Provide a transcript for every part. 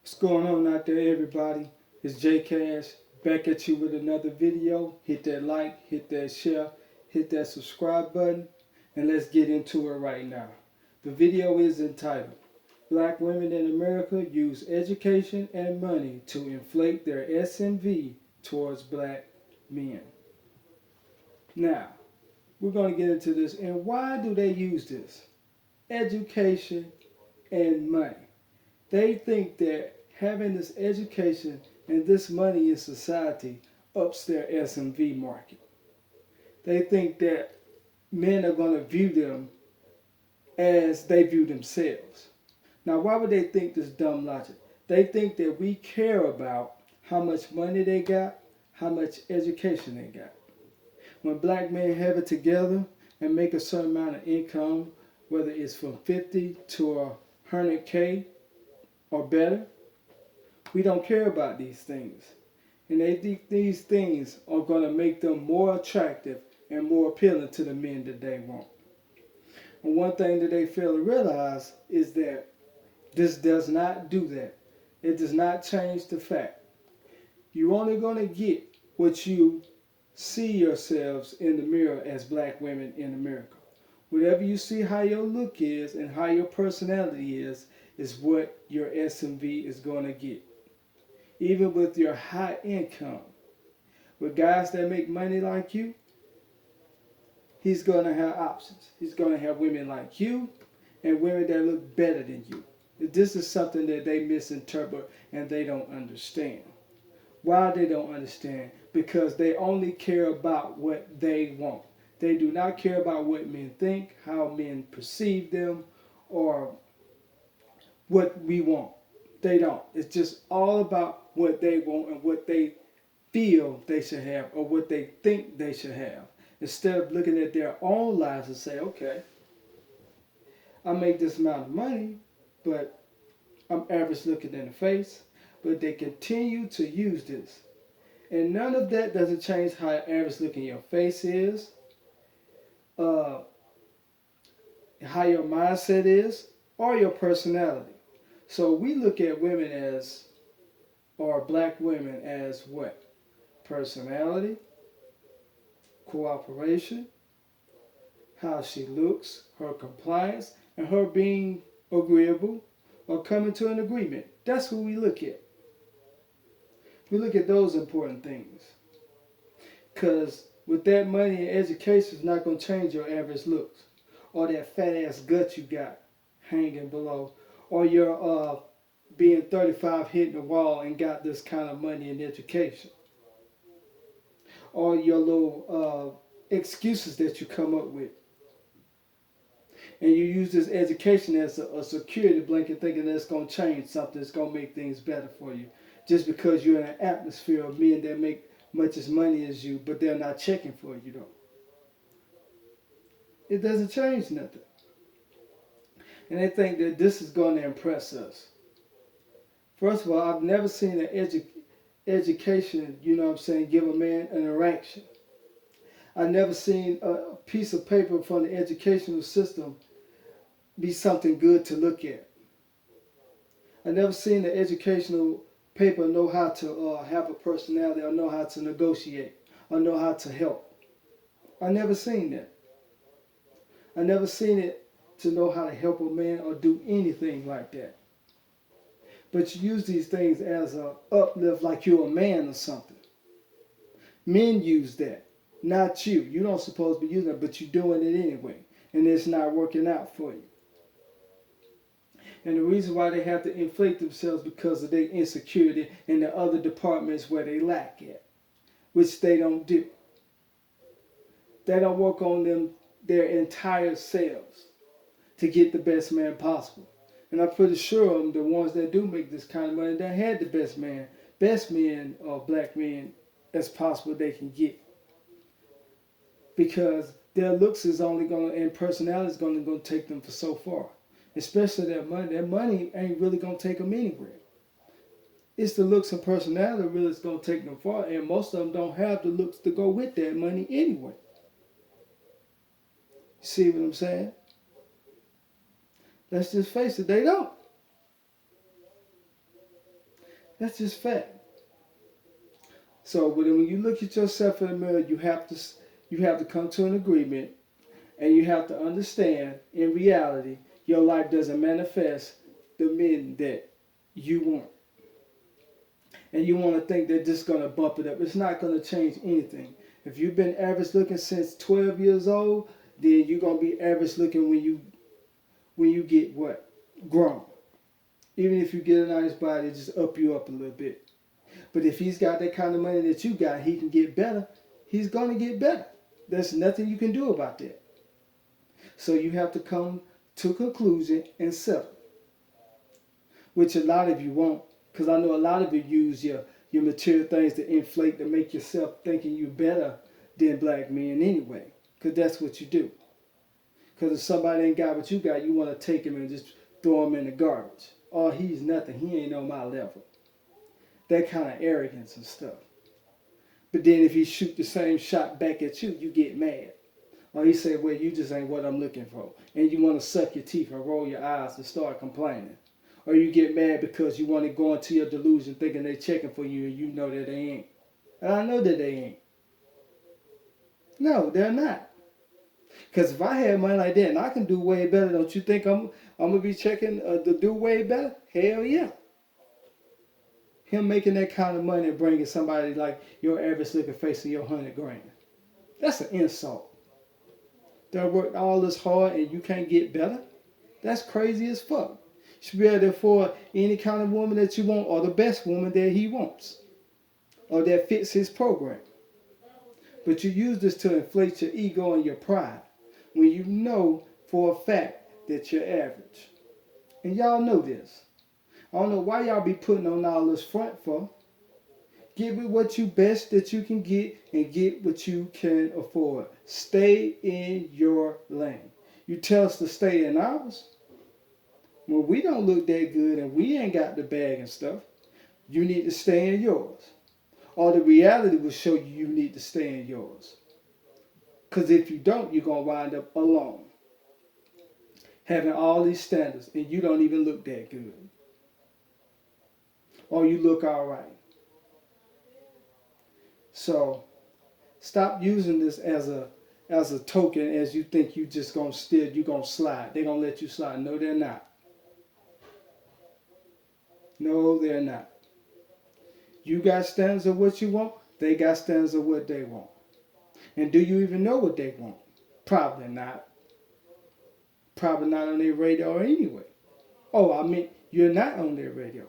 What's going on out there, everybody? It's J Cash back at you with another video. Hit that like, hit that share, hit that subscribe button, and let's get into it right now. The video is entitled Black Women in America Use Education and Money to Inflate Their SMV Towards Black Men. Now, we're going to get into this. And why do they use this? Education and money. They think that having this education and this money in society ups their SMV market. They think that men are going to view them as they view themselves. Now, why would they think this dumb logic? They think that we care about how much money they got, how much education they got. When black men have it together and make a certain amount of income, whether it's from 50 to 100K or better, we don't care about these things. And they think these things are going to make them more attractive and more appealing to the men that they want. And one thing that they fail to realize is that this does not do that. It does not change the fact. You're only going to get what you see yourselves in the mirror as black women in America. Whatever you see how your look is and how your personality is what your SMV is going to get. Even with your high income, with guys that make money like you, he's going to have options. He's going to have women like you and women that look better than you. This is something that they misinterpret and they don't understand. Why they don't understand? Because they only care about what they want. They do not care about what men think, how men perceive them, or what we want. They don't. It's just all about what they want and what they feel they should have or what they think they should have. Instead of looking at their own lives and say, okay, I make this amount of money, but I'm average looking in the face. But they continue to use this. And none of that doesn't change how average looking your face is, how your mindset is, or your personality. So we look at women as, or black women as what? Personality, cooperation, how she looks, her compliance, and her being agreeable or coming to an agreement. That's who we look at. We look at those important things. Because with that money and education, it's not going to change your average looks. Or that fat ass gut you got hanging below. Or your being 35 hitting the wall and got this kind of money and education. Or your little excuses that you come up with. And you use this education as a security blanket thinking that it's going to change something. It's going to make things better for you. Just because you're in an atmosphere of men that make much as money as you, but they're not checking for you though. It doesn't change nothing. And they think that this is going to impress us. First of all, I've never seen an education, give a man an erection. I've never seen a piece of paper from the educational system be something good to look at. I've never seen the educational paper know how to have a personality or know how to negotiate or know how to help. I never seen that. I never seen it to know how to help a man or do anything like that. But you use these things as a uplift like you're a man or something. Men use that, not you. You don't supposed to be using it, but you're doing it anyway. And it's not working out for you. And the reason why they have to inflate themselves because of their insecurity in the other departments where they lack at, which they don't do. They don't work on their entire selves to get the best man possible. And I'm pretty sure the ones that do make this kind of money, they had the best men or black men as possible they can get. Because their looks is only going to, and personality is going to take them for so far. Especially that money. That money ain't really going to take them anywhere. It's the looks and personality really is going to take them far. And most of them don't have the looks to go with that money anyway. You see what I'm saying? Let's just face it, they don't. That's just fact. So, but when you look at yourself in the mirror, you have to come to an agreement, and you have to understand, in reality, your life doesn't manifest the men that you want. And you want to think that this is going to bump it up. It's not going to change anything. If you've been average looking since 12 years old, then you're going to be average looking when you get what? Grown. Even if you get a nice body, just up you up a little bit. But if he's got that kind of money that you got, he can get better. He's going to get better. There's nothing you can do about that. So you have to come to a conclusion and settle, which a lot of you won't, because I know a lot of you use your material things to inflate, to make yourself thinking you're better than black men anyway, because that's what you do. Because if somebody ain't got what you got, you want to take him and just throw him in the garbage. Oh, he's nothing. He ain't on my level. That kind of arrogance and stuff. But then if he shoot the same shot back at you, you get mad. Or he say, well, you just ain't what I'm looking for. And you want to suck your teeth and roll your eyes and start complaining. Or you get mad because you want to go into your delusion thinking they checking for you and you know that they ain't. And I know that they ain't. No, they're not. Because if I had money like that and I can do way better, don't you think I'm going to be checking to do way better? Hell yeah. Him making that kind of money and bringing somebody like your average looking face in your 100 grand. That's an insult. That worked all this hard and you can't get better? That's crazy as fuck. You should be able to afford any kind of woman that you want, or the best woman that he wants, or that fits his program. But you use this to inflate your ego and your pride when you know for a fact that you're average. And y'all know this. I don't know why y'all be putting on all this front for. Give me what you best that you can get and get what you can afford. Stay in your lane. You tell us to stay in ours. When we don't look that good and we ain't got the bag and stuff, you need to stay in yours. Or the reality will show you need to stay in yours. Because if you don't, you're going to wind up alone. Having all these standards and you don't even look that good. Or you look all right. So stop using this as a token as you think you just going to steal, you're going to slide. They're going to let you slide. No, they're not. No, they're not. You got standards of what you want. They got standards of what they want. And do you even know what they want? Probably not. Probably not on their radar anyway. Oh, I mean, you're not on their radio.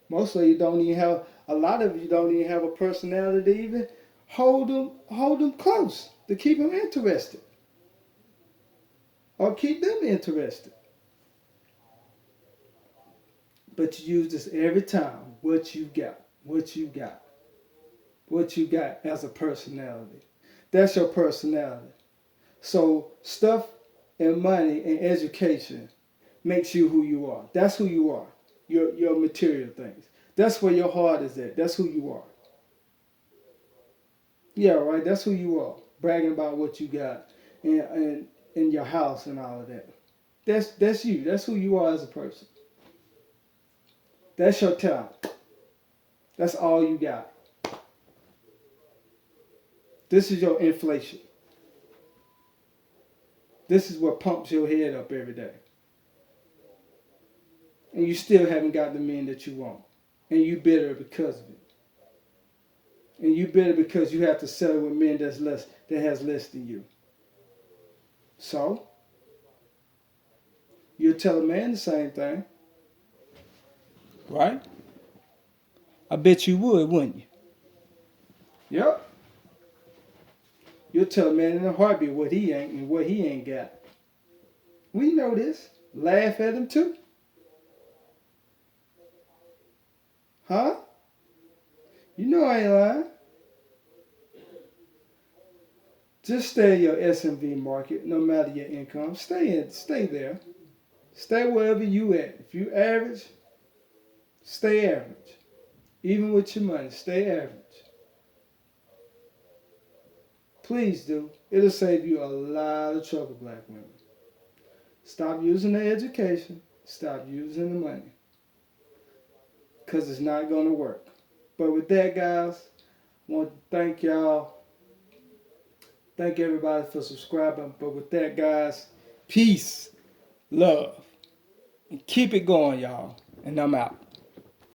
Most of you don't even have, a lot of you don't even have a personality to even hold them close, to keep them interested. Or keep them interested. But you use this every time. What you got. What you got. What you got as a personality. That's your personality. So stuff and money and education makes you who you are. That's who you are. Your material things. That's where your heart is at. That's who you are. Yeah, right. That's who you are. Bragging about what you got and in your house and all of that. That's you. That's who you are as a person. That's your talent. That's all you got. This is your inflation. This is what pumps your head up every day. And you still haven't got the men that you want. And you bitter because of it. And you bitter because you have to settle with men that has less than you. So, you'll tell a man the same thing. Right? I bet you would, wouldn't you? Yep. You'll tell a man in a heartbeat what he ain't and what he ain't got. We know this. Laugh at him too. Huh? You know I ain't lying. Just stay in your SMV market, no matter your income. Stay there. Stay wherever you at. If you average, stay average. Even with your money, stay average. Please do. It'll save you a lot of trouble, black women. Stop using the education. Stop using the money. because it's not going to work. But with that, guys, I want to thank y'all. Thank everybody for subscribing. But with that, guys, peace, love, and keep it going, y'all. And I'm out.